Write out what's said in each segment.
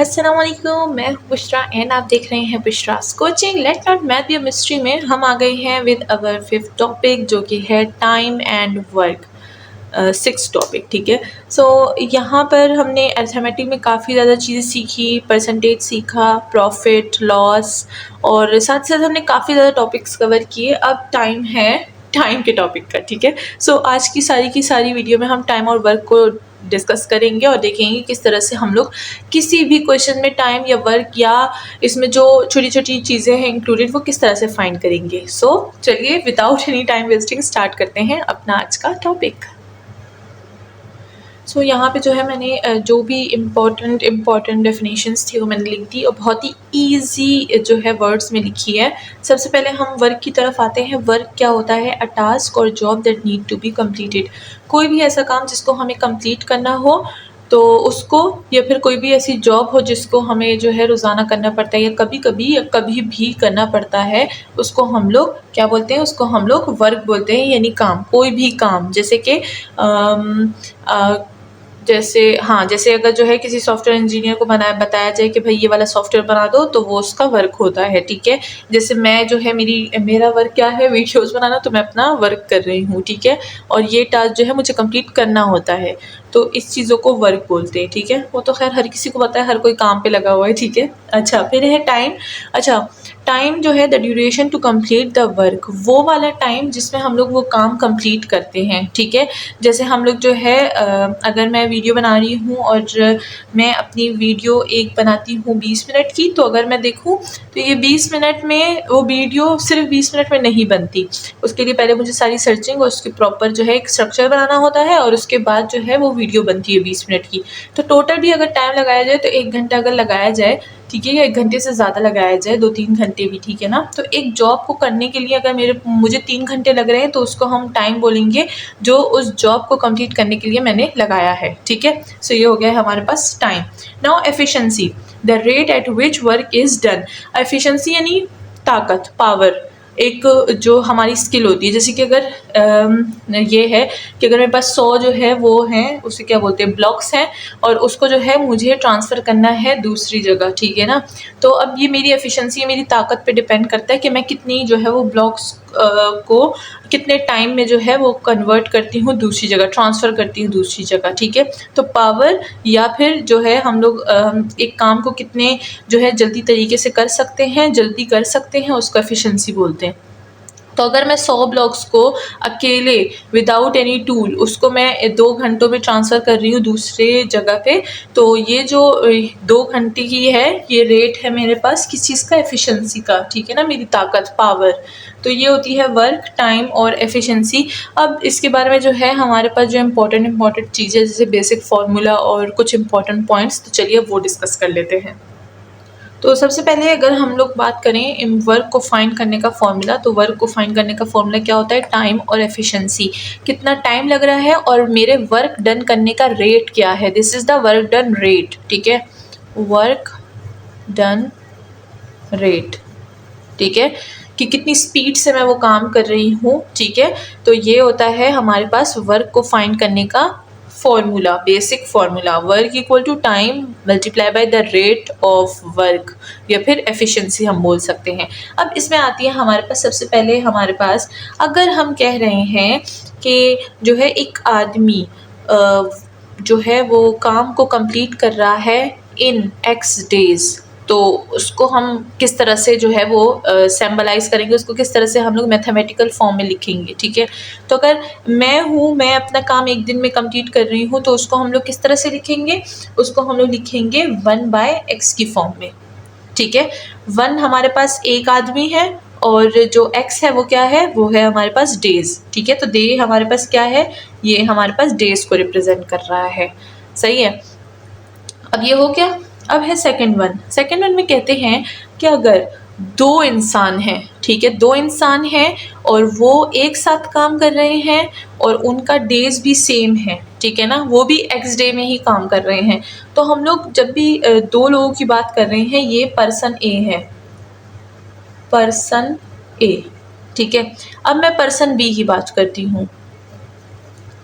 अस्सलाम वालेकुम, मैं हूँ बुशरा एंड आप देख रहे हैं Bushra's coaching. Let's not math be a mystery में हम आ गए हैं विद अवर फिफ्थ टॉपिक जो कि है time and work. Six topic, ठीक है। सो यहाँ पर हमने अर्थमेटिक में काफ़ी ज़्यादा चीज़ें सीखी, परसेंटेज सीखा, प्रॉफिट लॉस, और साथ साथ हमने काफ़ी ज़्यादा टॉपिक्स कवर किए। अब टाइम है टाइम के टॉपिक का, ठीक है। सो आज की सारी वीडियो में हम टाइम और वर्क को डिस्कस करेंगे और देखेंगे किस तरह से हम लोग किसी भी क्वेश्चन में टाइम या वर्क या इसमें जो छोटी छोटी चीज़ें हैं इंक्लूडेड वो किस तरह से फाइंड करेंगे। सो चलिए without any time wasting start करते हैं अपना आज का टॉपिक। सो यहाँ पे जो है मैंने जो भी इम्पॉर्टेंट डेफिनेशंस थी वो मैंने लिख दी और बहुत ही ईजी जो है वर्ड्स में लिखी है। सबसे पहले हम वर्क की तरफ आते हैं। वर्क क्या होता है? अ टास्क और job that need to be completed. कोई भी ऐसा काम जिसको हमें कंप्लीट करना हो तो उसको, या फिर कोई भी ऐसी जॉब हो जिसको हमें जो है रोज़ाना करना पड़ता है या कभी भी करना पड़ता है, उसको हम लोग क्या बोलते हैं? उसको हम लोग वर्क बोलते हैं, यानी काम। कोई भी काम जैसे कि जैसे अगर जो है किसी सॉफ्टवेयर इंजीनियर को बताया जाए कि भाई ये वाला सॉफ्टवेयर बना दो, तो वो उसका वर्क होता है, ठीक है। जैसे मैं जो है मेरा वर्क क्या है? वीडियोस बनाना, तो मैं अपना वर्क कर रही हूँ, ठीक है। और ये टास्क जो है मुझे कंप्लीट करना होता है, तो इस चीज़ों को वर्क बोलते हैं, ठीक है। वो तो खैर हर किसी को पता है, हर कोई काम पे लगा हुआ है, ठीक है। अच्छा, फिर है टाइम। अच्छा, टाइम जो है the duration to complete the work, वो वाला टाइम जिसमें हम लोग वो काम कंप्लीट करते हैं, ठीक है। जैसे हम लोग जो है अगर मैं वीडियो बना रही हूँ और मैं अपनी वीडियो एक बनाती हूँ 20 मिनट की, तो अगर मैं देखूँ तो ये 20 मिनट में वो वीडियो सिर्फ 20 मिनट में नहीं बनती। उसके लिए पहले मुझे सारी सर्चिंग और उसकी प्रॉपर जो है एक स्ट्रक्चर बनाना होता है, और उसके बाद जो है वो वीडियो बनती है 20 मिनट की। तो टोटल भी अगर टाइम लगाया जाए तो 1 घंटा अगर लगाया जाए, ठीक है, या 1 घंटे से ज़्यादा लगाया जाए, 2-3 घंटे भी, ठीक है ना। तो एक जॉब को करने के लिए अगर मुझे 3 घंटे लग रहे हैं तो उसको हम टाइम बोलेंगे जो उस जॉब को कंप्लीट करने के लिए मैंने लगाया है, ठीक है। सो ये हो गया है हमारे पास time. Now efficiency, the rate at which work is done. Efficiency यानी ताकत, पावर, एक जो हमारी स्किल होती है। जैसे कि अगर ये है कि अगर मेरे पास 100 जो है वो हैं, उसे क्या बोलते हैं? ब्लॉक्स हैं, और उसको जो है मुझे ट्रांसफ़र करना है दूसरी जगह, ठीक है ना। तो अब ये मेरी एफिशिएंसी, मेरी ताकत पे डिपेंड करता है कि मैं कितनी जो है वो ब्लॉक्स को कितने टाइम में जो है वो कन्वर्ट करती हूँ दूसरी जगह, ट्रांसफ़र करती हूँ दूसरी जगह, ठीक है। तो पावर, या फिर जो है हम लोग एक काम को कितने जो है जल्दी तरीके से कर सकते हैं, जल्दी कर सकते हैं, उसको एफिशिएंसी बोलते हैं। तो अगर मैं 100 ब्लॉक्स को अकेले विदाउट एनी टूल उसको मैं 2 घंटों में ट्रांसफ़र कर रही हूँ दूसरे जगह पे, तो ये जो 2 घंटे की है, ये रेट है मेरे पास किस चीज़ का? एफिशिएंसी का, ठीक है ना, मेरी ताकत, पावर। तो ये होती है वर्क, टाइम और एफिशिएंसी। अब इसके बारे में जो है हमारे पास जो इम्पोर्टेंट चीज़ें, जैसे बेसिक फार्मूला और कुछ इम्पोर्टेंट पॉइंट्स, तो चलिए वो डिस्कस कर लेते हैं। तो सबसे पहले अगर हम लोग बात करें इन वर्क को फाइंड करने का फॉर्मूला, तो वर्क को फाइंड करने का फॉर्मूला क्या होता है? टाइम और एफिशिएंसी। कितना टाइम लग रहा है और मेरे वर्क डन करने का रेट क्या है? This is the work done rate, ठीक है। वर्क डन रेट, ठीक है, कि कितनी स्पीड से मैं वो काम कर रही हूँ, ठीक है। तो ये होता है हमारे पास वर्क को फाइंड करने का formula, basic formula. Work equal to time multiply by the rate of work, या फिर एफिशिएंसी हम बोल सकते हैं। अब इसमें आती है हमारे पास, सबसे पहले हमारे पास अगर हम कह रहे हैं कि जो है एक आदमी जो है वो काम को कंप्लीट कर रहा है इन एक्स डेज़, तो उसको हम किस तरह से जो है वो सिंबलाइज़ करेंगे, उसको किस तरह से हम लोग मैथमेटिकल फॉर्म में लिखेंगे, ठीक है। तो अगर मैं अपना काम 1 दिन में कंप्लीट कर रही हूँ, तो उसको हम लोग किस तरह से लिखेंगे? उसको हम लोग लिखेंगे 1/x की फॉर्म में, ठीक है। 1 हमारे पास एक आदमी है, और जो x है वो क्या है? वो है हमारे पास डेज़, ठीक है। तो डे हमारे पास क्या है? ये हमारे पास डेज़ को रिप्रेजेंट कर रहा है, सही है। अब ये हो गया। अब है सेकंड वन में कहते हैं कि अगर 2 इंसान हैं, ठीक है, 2 इंसान हैं और वो एक साथ काम कर रहे हैं और उनका डेज़ भी सेम है, ठीक है ना, वो भी एक्स डे में ही काम कर रहे हैं। तो हम लोग जब भी 2 लोगों की बात कर रहे हैं, ये पर्सन ए है, पर्सन ए, ठीक है। अब मैं पर्सन बी की बात करती हूँ,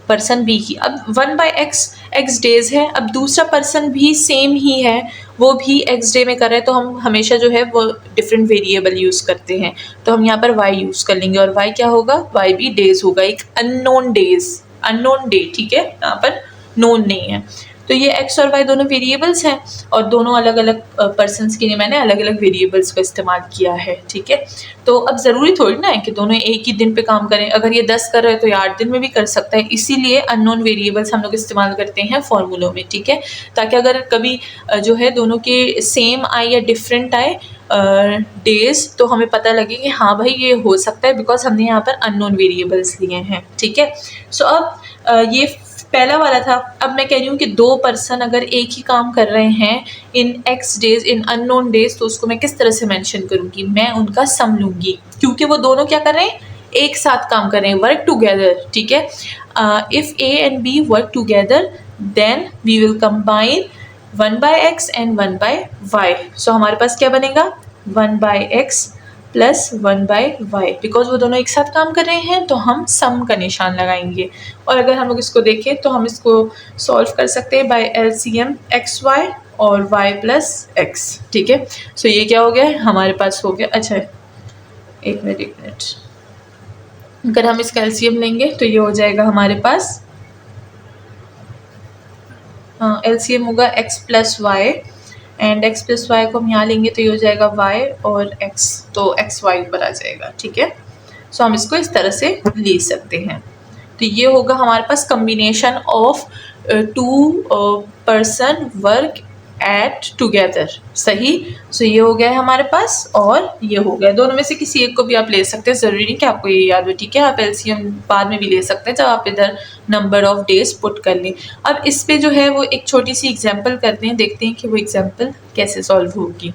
पर्सन बी की। अब 1/x, x डेज है। अब दूसरा पर्सन भी सेम ही है, वो भी x डे में कर रहा है, तो हम हमेशा जो है वो डिफरेंट वेरिएबल यूज़ करते हैं। तो हम यहाँ पर y यूज़ कर लेंगे और y क्या होगा, y भी डेज होगा, एक अननोन डेज, अननोन डे, ठीक है, यहाँ पर नोन नहीं है। तो ये x और y दोनों वेरिएबल्स हैं और दोनों अलग अलग पर्सनस के लिए मैंने अलग अलग वेरिएबल्स का इस्तेमाल किया है, ठीक है। तो अब ज़रूरी थोड़ी ना है कि दोनों एक ही दिन पे काम करें, अगर ये 10 कर रहे हैं तो ये 8 दिन में भी कर सकता है, इसीलिए अननोन वेरिएबल्स हम लोग इस्तेमाल करते हैं फॉर्मूलों में, ठीक है, ताकि अगर कभी जो है दोनों के सेम आए या डिफरेंट आए डेज तो हमें पता लगे कि हाँ भाई ये हो सकता है, बिकॉज हमने यहाँ पर अननोन वेरिएबल्स लिए हैं, ठीक है। सो अब ये पहला वाला था। अब मैं कह रही हूँ कि दो पर्सन अगर एक ही काम कर रहे हैं इन x डेज, इन अननोन डेज, तो उसको मैं किस तरह से मेंशन करूँगी, मैं उनका सम लूँगी, क्योंकि वो दोनों क्या कर रहे हैं, एक साथ काम कर रहे हैं, वर्क टुगेदर, ठीक है। If a and b work together then we will combine 1/x and 1/y। So हमारे पास क्या बनेगा, 1/x प्लस 1/y, बिकॉज वो दोनों एक साथ काम कर रहे हैं तो हम सम का निशान लगाएंगे। और अगर हम लोग इसको देखें तो हम इसको सॉल्व कर सकते हैं बाय LCM XY और y प्लस x, ठीक है। सो ये क्या हो गया हमारे पास, हो गया, अच्छा एक मिनट, अगर हम इसका LCM लेंगे तो ये हो जाएगा हमारे पास, LCM होगा x plus y, and x plus y को हम यहाँ लेंगे तो ये हो जाएगा y और x, तो x y ऊपर आ जाएगा, ठीक है। सो हम इसको इस तरह से ले सकते हैं। तो ये होगा हमारे पास combination of two person work at together, सही। सो ये हो गया है हमारे पास और ये हो गया, दोनों में से किसी एक को भी आप ले सकते हैं, ज़रूरी नहीं कि आपको ये याद हो, ठीक है। आप LCM बाद में भी ले सकते हैं जब आप इधर नंबर ऑफ डेज पुट कर लें। अब इस पे जो है वो एक छोटी सी एग्जांपल करते हैं, देखते हैं कि वो एग्जांपल कैसे सॉल्व होगी।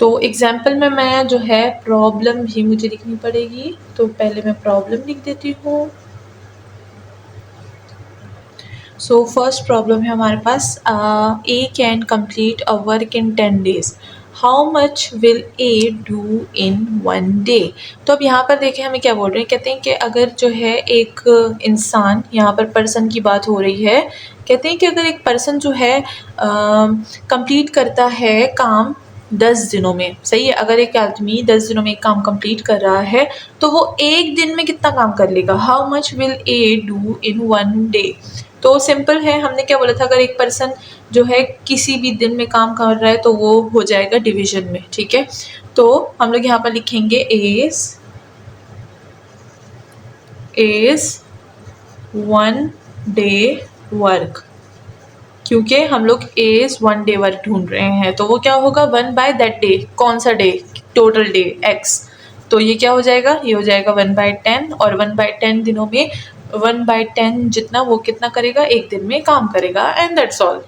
तो एग्जाम्पल में मैं जो है प्रॉब्लम भी मुझे लिखनी पड़ेगी, तो पहले मैं प्रॉब्लम लिख देती हूँ। सो फर्स्ट प्रॉब्लम है हमारे पास, A can complete a work in 10 days, how much will A do in 1 day। तो अब यहाँ पर देखें हमें क्या बोल रहे हैं, कहते हैं कि अगर जो है एक इंसान, यहाँ पर पर्सन की बात हो रही है, कहते हैं कि अगर एक पर्सन जो है कंप्लीट करता है काम 10 दिनों में, सही है। अगर एक आदमी 10 दिनों में एक काम कंप्लीट कर रहा है तो वो एक दिन में कितना काम कर लेगा, how much will A do in 1 day। तो सिंपल है, हमने क्या बोला था, अगर एक पर्सन जो है किसी भी दिन में काम कर रहा है तो वो हो जाएगा डिवीजन में, ठीक है। तो हम लोग यहाँ पर लिखेंगे इज 1 day वर्क, क्योंकि हम लोग इज 1 day वर्क ढूंढ रहे हैं, तो वो क्या होगा 1 by that day, कौन सा डे, टोटल डे x, तो ये क्या हो जाएगा, ये हो जाएगा 1/10, और 1/10 दिनों में 1/10 जितना वो कितना करेगा, एक दिन में काम करेगा, एंड दैट्स ऑल।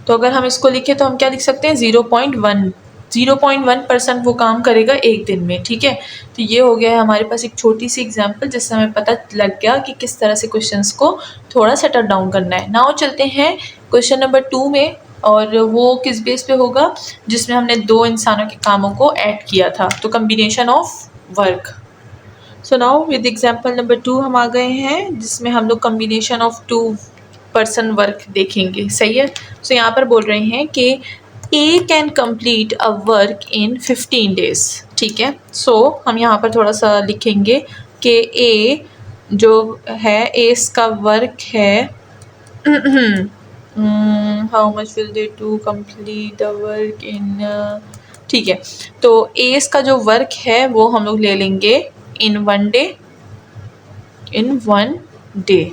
तो अगर हम इसको लिखें तो हम क्या लिख सकते हैं, 0.1% वो काम करेगा एक दिन में, ठीक है। तो ये हो गया है हमारे पास एक छोटी सी एग्जांपल, जिससे हमें पता लग गया कि किस तरह से क्वेश्चंस को थोड़ा सेटल डाउन करना है। नाउ चलते हैं क्वेश्चन नंबर 2 में, और वो किस बेस पे होगा, जिसमें हमने दो इंसानों के कामों को ऐड किया था, तो combination of work. So now with example number 2 हम आ गए हैं, जिसमें हम लोग कम्बिनेशन ऑफ 2 पर्सन वर्क देखेंगे, सही है। सो यहाँ पर बोल रहे हैं कि A can complete a work in 15 days, ठीक है। सो हम यहाँ पर थोड़ा सा लिखेंगे कि A जो है, A का वर्क है how much will they to complete the work in, ठीक है। तो A का जो वर्क है वो हम लोग ले लेंगे इन 1 day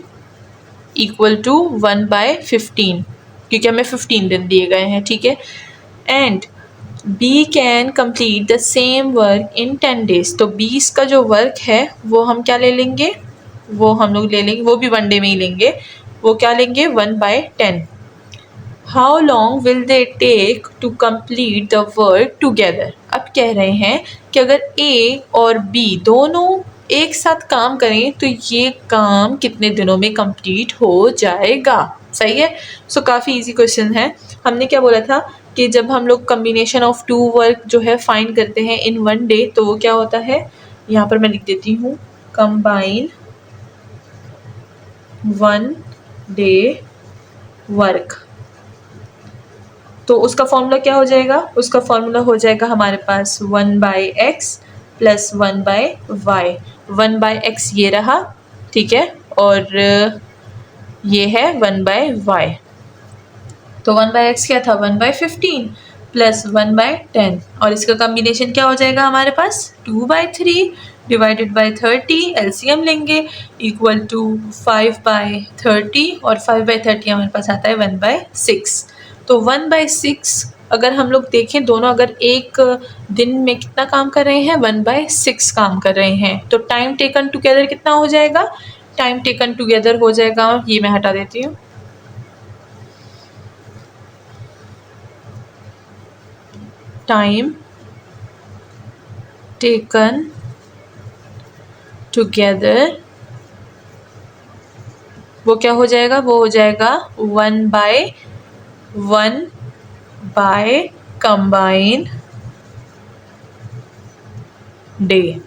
इक्वल टू 1/15, क्योंकि हमें 15 दिन दिए गए हैं, ठीक है। And B can complete the same work in 10 days, तो 20 का जो वर्क है वो हम क्या ले लेंगे, वो हम लोग ले लेंगे, वो भी 1 day में ही लेंगे, वो क्या लेंगे 1/10। How long will they take to complete the work together. अब कह रहे हैं कि अगर A और B दोनों एक साथ काम करें तो ये काम कितने दिनों में कंप्लीट हो जाएगा, सही है। सो काफ़ी इजी क्वेश्चन है। हमने क्या बोला था कि जब हम लोग कम्बिनेशन ऑफ 2 वर्क जो है फाइंड करते हैं इन 1 day, तो वो क्या होता है, यहाँ पर मैं लिख देती हूँ कंबाइन 1 डे वर्क। तो उसका फॉर्मूला क्या हो जाएगा? उसका फॉर्मूला हो जाएगा हमारे पास 1/x प्लस 1/y। 1/x ये रहा, ठीक है, और ये है 1/y। तो 1/x क्या था? 1/15 प्लस 1/10, और इसका कॉम्बिनेशन क्या हो जाएगा हमारे पास? 2/3 डिवाइडेड बाय 30, एलसीएम लेंगे, इक्वल टू 5/30, और 5/30 हमारे पास आता है 1/6। तो 1/6 अगर हम लोग देखें, दोनों अगर एक दिन में कितना काम कर रहे हैं? 1/6 काम कर रहे हैं। तो टाइम टेकन टुगेदर कितना हो जाएगा? टाइम टेकन टुगेदर हो जाएगा, ये मैं हटा देती हूँ, टाइम टेकन टुगेदर वो क्या हो जाएगा? वो हो जाएगा 1/1 बाय कंबाइन डे,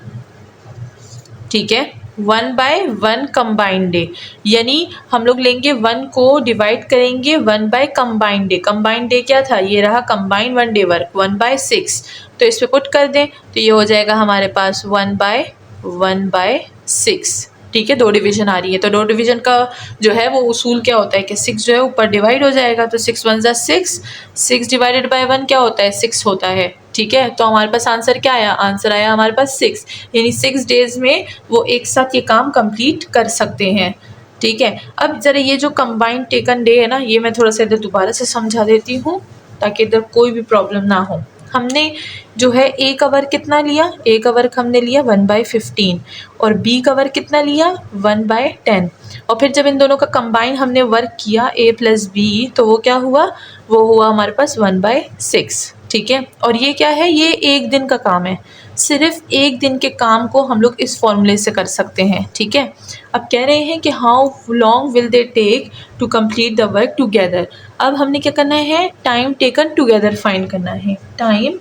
ठीक है, 1/1 कंबाइंड डे, यानी हम लोग लेंगे 1 को डिवाइड करेंगे 1 by combined day. Combined day क्या था? ये रहा कंबाइन 1 डे वर्क, 1/6। तो इस पे पुट कर दें तो ये हो जाएगा हमारे पास 1/1/6, ठीक है। 2 डिवीजन आ रही है, तो 2 डिवीजन का जो है वो उसूल क्या होता है कि 6 जो है ऊपर डिवाइड हो जाएगा, तो 6 1 6, 6 डिवाइडेड बाय 1 क्या होता है? 6 होता है, ठीक है। तो हमारे पास आंसर क्या आया? आंसर आया हमारे पास 6, यानी 6 डेज में वो एक साथ ये काम कंप्लीट कर सकते हैं, ठीक है। अब ज़रा ये जो कंबाइंड टेकन डे है ना, ये मैं थोड़ा सा इधर दोबारा से समझा देती हूँ ताकि इधर कोई भी प्रॉब्लम ना हो। हमने जो है ए का वर्क कितना लिया? ए का वर्क हमने लिया 1/15, और बी का वर्क कितना लिया? 1/10, और फिर जब इन दोनों का कंबाइन हमने वर्क किया ए प्लस बी, तो वो क्या हुआ? वो हुआ हमारे पास 1/6, ठीक है। और ये क्या है? ये एक दिन का काम है, सिर्फ एक दिन के काम को हम लोग इस फॉर्मूले से कर सकते हैं, ठीक है। अब कह रहे हैं कि how long will they take to complete the work together. अब हमने क्या करना है? टाइम टेकन टुगेदर फाइंड करना है, टाइम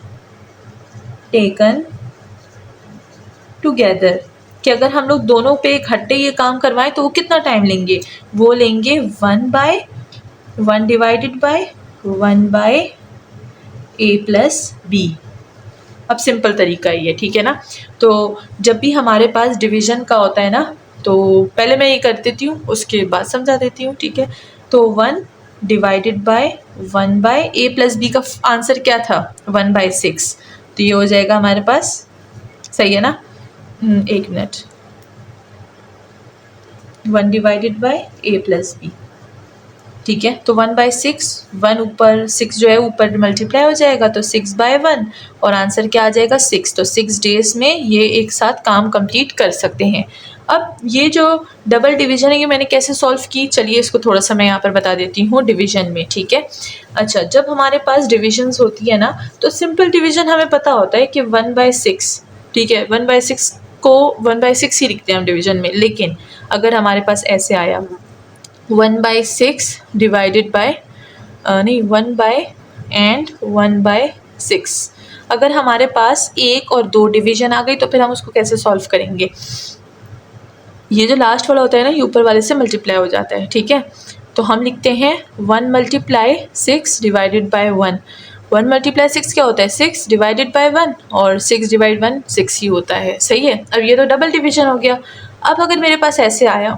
टेकन टुगेदर, कि अगर हम लोग दोनों पे इकट्ठे ये काम करवाएं तो वो कितना टाइम लेंगे? वो लेंगे 1/1 divided by 1/a plus B. अब सिंपल तरीका ही है, ठीक है ना। तो जब भी हमारे पास डिवीजन का होता है ना, तो पहले मैं ये कर देती हूँ, उसके बाद समझा देती हूँ, ठीक है। तो 1 divided by 1/a plus B का आंसर क्या था? 1/6, तो ये हो जाएगा हमारे पास, सही है ना। एक minute, 1 divided by a plus B, ठीक है। तो 1/6, 1 ऊपर 6 जो है ऊपर मल्टीप्लाई हो जाएगा, तो 6/1, और आंसर क्या आ जाएगा? 6। तो 6 डेज में ये एक साथ काम कंप्लीट कर सकते हैं। अब ये जो डबल डिवीजन है, ये मैंने कैसे सॉल्व की? चलिए इसको थोड़ा सा मैं यहाँ पर बता देती हूँ डिवीजन में, ठीक है। अच्छा, जब हमारे पास डिविजन्स होती है ना, तो सिंपल डिवीजन हमें पता होता है कि 1/6, ठीक है, 1/6 को 1/6 ही लिखते हैं हम डिवीजन में। लेकिन अगर हमारे पास ऐसे आया 1/6 डिवाइडेड बाय नहीं 1/6, अगर हमारे पास 1 और 2 डिवीजन आ गई तो फिर हम उसको कैसे सॉल्व करेंगे? ये जो लास्ट वाला होता है ना, ये ऊपर वाले से मल्टीप्लाई हो जाता है, ठीक है। तो हम लिखते हैं 1 × 6 डिवाइडेड बाय 1। 1 × 6 क्या होता है? 6 डिवाइडेड बाय 1, और 6 डिवाइड 1 6 ही होता है, सही है। अब ये तो डबल डिवीजन हो गया। अब अगर मेरे पास ऐसे आया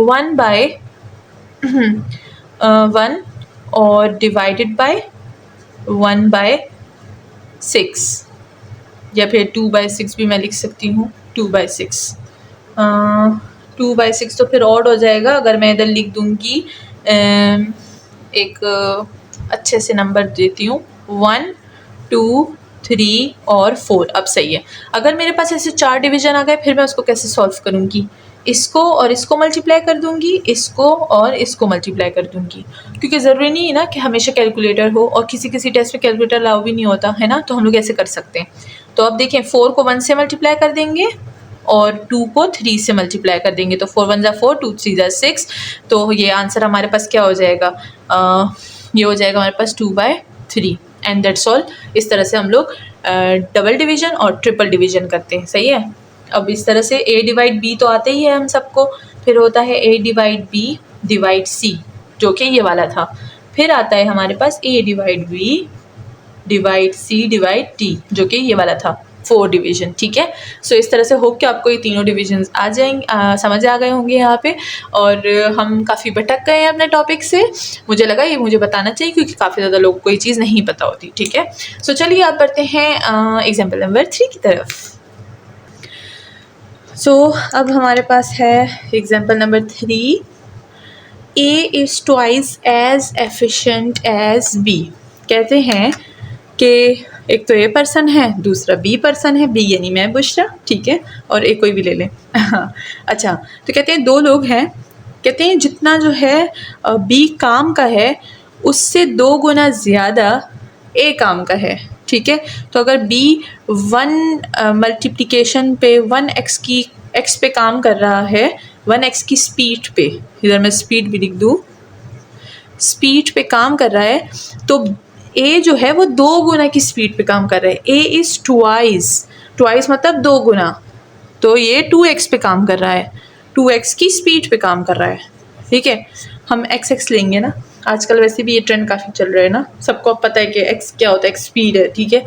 1/1 और डिवाइडेड बाय 1/6, या फिर 2/6 भी मैं लिख सकती हूँ, 2/6। 2/6 तो फिर ऑड हो जाएगा। अगर मैं इधर लिख दूँगी एक अच्छे से नंबर देती हूँ, 1 2 3 और 4। अब सही है। अगर मेरे पास ऐसे 4 डिवीजन आ गए, फिर मैं उसको कैसे सॉल्व करूँगी? इसको और इसको मल्टीप्लाई कर दूँगी, इसको और इसको मल्टीप्लाई कर दूँगी, क्योंकि ज़रूरी नहीं है ना कि हमेशा कैलकुलेटर हो, और किसी किसी टेस्ट में कैलकुलेटर अलाउ भी नहीं होता है ना, तो हम लोग ऐसे कर सकते हैं। तो अब देखें, 4 को 1 से मल्टीप्लाई कर देंगे और 2 को 3 से मल्टीप्लाई कर देंगे, तो 4 1 ज़ा 4, 2 3 ज़ा 6। तो ये आंसर हमारे पास क्या हो जाएगा? ये हो जाएगा हमारे पास 2/3, एंड दैट्स ऑल। इस तरह से हम लोग डबल डिवीजन और ट्रिपल डिवीजन करते हैं, सही है। अब इस तरह से A डिवाइड B तो आते ही है हम सबको, फिर होता है A divide B divide C जो कि ये वाला था, फिर आता है हमारे पास A divide B divide C divide D जो कि ये वाला था 4 डिवीजन, ठीक है। सो इस तरह से होप कि आपको ये तीनों डिविजन्स आ जाएंगे, समझ आ गए होंगे यहाँ पे। और हम काफ़ी भटक गए हैं अपने टॉपिक से, मुझे लगा ये मुझे बताना चाहिए क्योंकि काफ़ी ज़्यादा लोगों को ये चीज़ नहीं पता होती, ठीक है। सो चलिए आप बढ़ते हैं एग्जाम्पल नंबर 3 की तरफ। सो अब हमारे पास है example number 3, A is twice as efficient as B। कहते हैं कि एक तो A पर्सन है, दूसरा B पर्सन है, B यानी मैं बुशरा, ठीक है, और एक कोई भी ले लें। अच्छा, तो कहते हैं 2 लोग हैं, कहते हैं जितना जो है B काम का है उससे 2 गुना ज़्यादा A काम का है, ठीक है। तो अगर B 1 मल्टीप्लिकेशन पे 1x पे काम कर रहा है, 1x की स्पीड पे, इधर मैं स्पीड भी लिख दूँ, स्पीड पे काम कर रहा है, तो A जो है वो 2 गुना की स्पीड पे काम कर रहा है। A इज़ ट्वाइस मतलब 2 गुना, तो ये 2x पे काम कर रहा है, 2x की स्पीड पे काम कर रहा है, ठीक है। हम x लेंगे ना, आजकल वैसे भी ये ट्रेंड काफ़ी चल रहा है ना, सबको पता है कि x क्या होता है, x स्पीड है, ठीक है।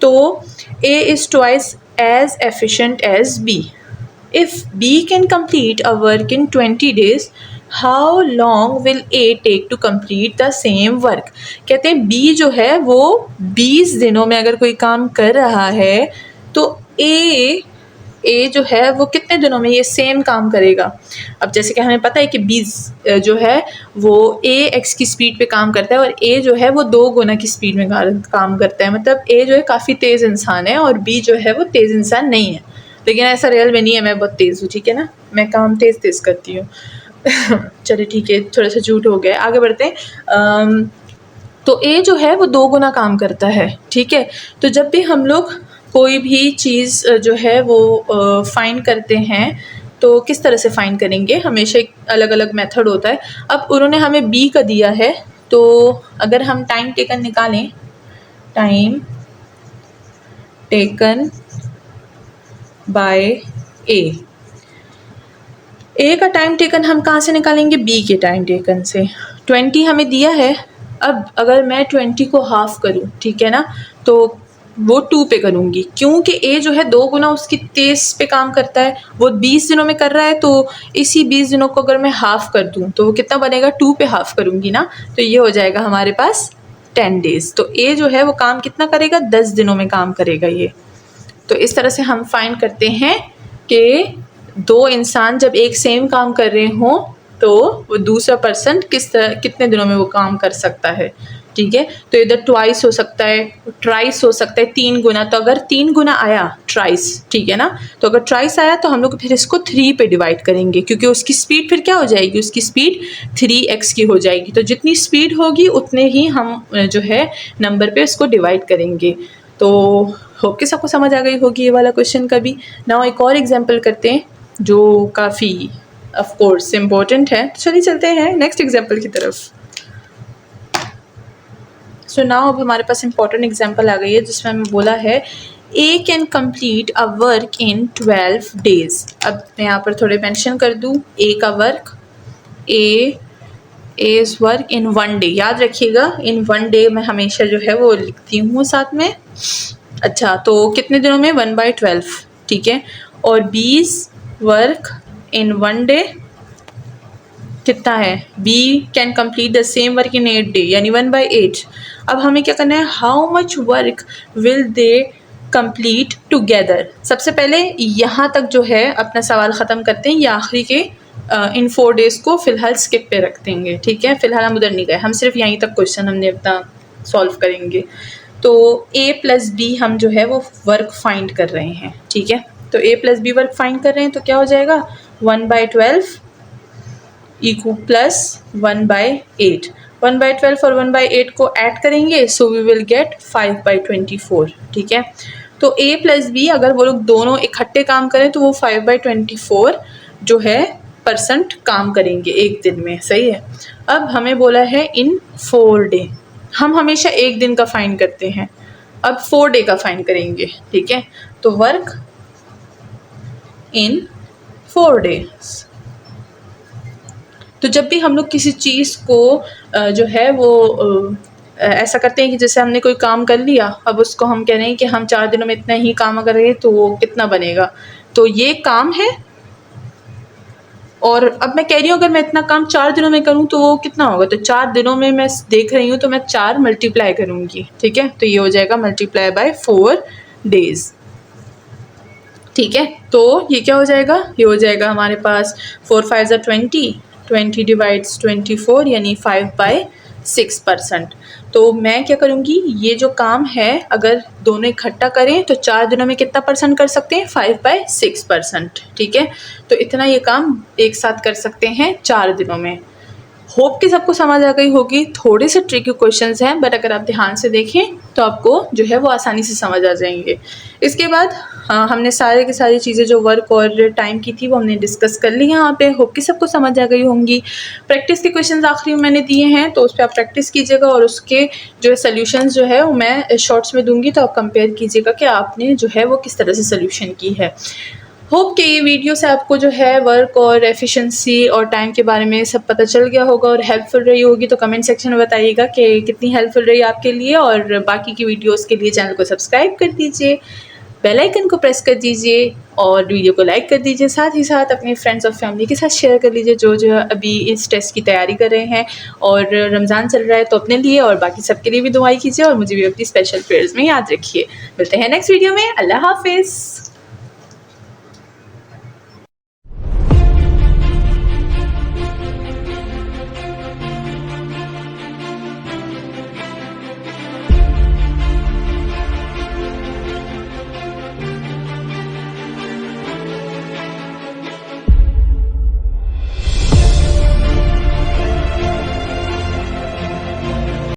तो A is twice as efficient as B। If B can complete a work in 20 days, how long will A take to complete the same work? कहते हैं B जो है वो 20 दिनों में अगर कोई काम कर रहा है तो A जो है वो कितने दिनों में ये सेम काम करेगा। अब जैसे कि हमें पता है कि B जो है वो x की स्पीड पे काम करता है और A जो है वो 2 गुना की स्पीड में काम करता है, मतलब A जो है काफ़ी तेज़ इंसान है और B जो है वो तेज़ इंसान नहीं है। लेकिन ऐसा रियल में नहीं है, मैं बहुत तेज़ हूँ, ठीक है ना, मैं काम तेज़ करती हूँ। चलिए ठीक है, थोड़ा सा झूठ हो गया, आगे बढ़ते हैं। तो A जो है वो 2 गुना काम करता है, ठीक है। तो जब भी हम लोग कोई भी चीज़ जो है वो फाइंड करते हैं तो किस तरह से फाइंड करेंगे, हमेशा एक अलग अलग मेथड होता है। अब उन्होंने हमें B का दिया है, तो अगर हम टाइम टेकन निकालें, टाइम टेकन बाय ए का टाइम टेकन हम कहाँ से निकालेंगे, B के टाइम टेकन से। 20 हमें दिया है, अब अगर मैं 20 को हाफ़ करूँ, ठीक है ना, तो वो 2 पे करूँगी, क्योंकि A जो है 2 गुना उसकी तेज़ पे काम करता है, वो 20 दिनों में कर रहा है, तो इसी 20 दिनों को अगर मैं हाफ़ कर दूँ तो वो कितना बनेगा, 2 पे हाफ़ करूँगी ना, तो ये हो जाएगा हमारे पास 10 डेज़। तो A जो है वो काम कितना करेगा, 10 दिनों में काम करेगा ये। तो इस तरह से हम फाइंड करते हैं कि 2 इंसान जब एक सेम काम कर रहे हों तो वो दूसरा पर्सन कितने दिनों में वो काम कर सकता है, ठीक है। तो इधर ट्वाइस हो सकता है, ट्राइस हो सकता है, 3 गुना। तो अगर 3 गुना आया ट्राइस, ठीक है ना, तो अगर ट्राइस आया तो हम लोग फिर इसको 3 पे डिवाइड करेंगे, क्योंकि उसकी स्पीड फिर क्या हो जाएगी, उसकी स्पीड 3x की हो जाएगी। तो जितनी स्पीड होगी उतने ही हम जो है नंबर पे उसको डिवाइड करेंगे। तो होप कि सबको समझ आ गई होगी ये वाला क्वेश्चन का भी। नाउ एक और एग्जांपल करते हैं जो काफ़ी ऑफ कोर्स इम्पोर्टेंट है। तो चलिए चलते हैं नेक्स्ट एग्जांपल की तरफ। सो नाउ अब हमारे पास इम्पोर्टेंट एग्जांपल आ गई है जिसमें हमें बोला है A can complete a work in 12 days. अब मैं यहाँ पर थोड़े मेंशन कर दूँ A का work, A's work in 1 day. याद रखिएगा इन 1 डे मैं हमेशा जो है वो लिखती हूँ साथ में। अच्छा, तो कितने दिनों में, 1/12, ठीक है। और B's वर्क इन 1 डे कितना है, B can complete the same work in 8 day, यानी 1/8। अब हमें क्या करना है, how much work will they complete together. सबसे पहले यहाँ तक जो है अपना सवाल ख़त्म करते हैं, ये आखिरी के इन 4 डेज़ को फ़िलहाल स्किप पे रख देंगे, ठीक है। फ़िलहाल हम उधर नहीं गए, हम सिर्फ यहीं तक क्वेश्चन हमने अपना सॉल्व करेंगे। तो A + B हम जो है वो वर्क फाइंड कर रहे हैं, ठीक है। तो A + B वर्क फाइंड कर रहे हैं, तो क्या हो जाएगा, 1/12 इक्वल प्लस 1/8। 1/12 और 1/8 को ऐड करेंगे, सो वी विल गेट 5/24, ठीक है। तो A + B अगर वो लोग दोनों इकट्ठे काम करें तो वो 5/24 जो है % काम करेंगे एक दिन में, सही है। अब हमें बोला है इन 4 डे, हम हमेशा एक दिन का फाइंड करते हैं, अब 4 डे का फाइंड करेंगे, ठीक है। तो वर्क इन 4 days। तो जब भी हम लोग किसी चीज़ को जो है वो ऐसा करते हैं कि जैसे हमने कोई काम कर लिया, अब उसको हम कह रहे हैं कि हम 4 दिनों में इतना ही काम अगर है तो वो कितना बनेगा, तो ये काम है। और अब मैं कह रही हूँ अगर मैं इतना काम 4 दिनों में करूँ तो वो कितना होगा, तो 4 दिनों में मैं देख रही हूँ तो मैं 4 मल्टीप्लाई करूँगी, ठीक है। तो ये हो जाएगा मल्टीप्लाई बाय 4 days, ठीक है। तो ये क्या हो जाएगा, ये हो जाएगा हमारे पास 4 5 20, 20 डिवाइड्स 24 यानी 5/6%। तो मैं क्या करूँगी, ये जो काम है अगर दोनों इकट्ठा करें तो 4 दिनों में कितना परसेंट कर सकते हैं, 5/6%, ठीक है। तो इतना ये काम एक साथ कर सकते हैं 4 दिनों में। होप कि सबको समझ आ गई होगी। थोड़े से ट्रिकी क्वेश्चंस हैं बट अगर आप ध्यान से देखें तो आपको जो है वो आसानी से समझ आ जाएंगे। इसके बाद हमने सारे की सारी चीज़ें जो वर्क और टाइम की थी वो हमने डिस्कस कर ली यहाँ पे। होप कि सबको समझ आ गई होंगी। प्रैक्टिस के क्वेश्चंस आखिरी में मैंने दिए हैं तो उस पर आप प्रैक्टिस कीजिएगा और उसके जो है सोल्यूशंस जो है वो मैं शॉर्ट्स में दूंगी, तो आप कंपेयर कीजिएगा कि आपने जो है वो किस तरह से सोल्यूशन की है। होप कि ये वीडियो से आपको जो है वर्क और एफिशिएंसी और टाइम के बारे में सब पता चल गया होगा और हेल्पफुल रही होगी। तो कमेंट सेक्शन में बताइएगा कि कितनी हेल्पफुल रही आपके लिए, और बाकी की वीडियोस के लिए चैनल को सब्सक्राइब कर दीजिए, बेल आइकन को प्रेस कर दीजिए और वीडियो को लाइक कर दीजिए। साथ ही साथ अपने फ्रेंड्स और फैमिली के साथ शेयर कर लीजिए जो जो अभी इस टेस्ट की तैयारी कर रहे हैं। और रमज़ान चल रहा है तो अपने लिए और बाकी सबके लिए भी दुआई कीजिए और मुझे भी अपनी स्पेशल प्रेयर्स में याद रखिए। मिलते हैं नेक्स्ट वीडियो में। अल्लाह हाफिज़।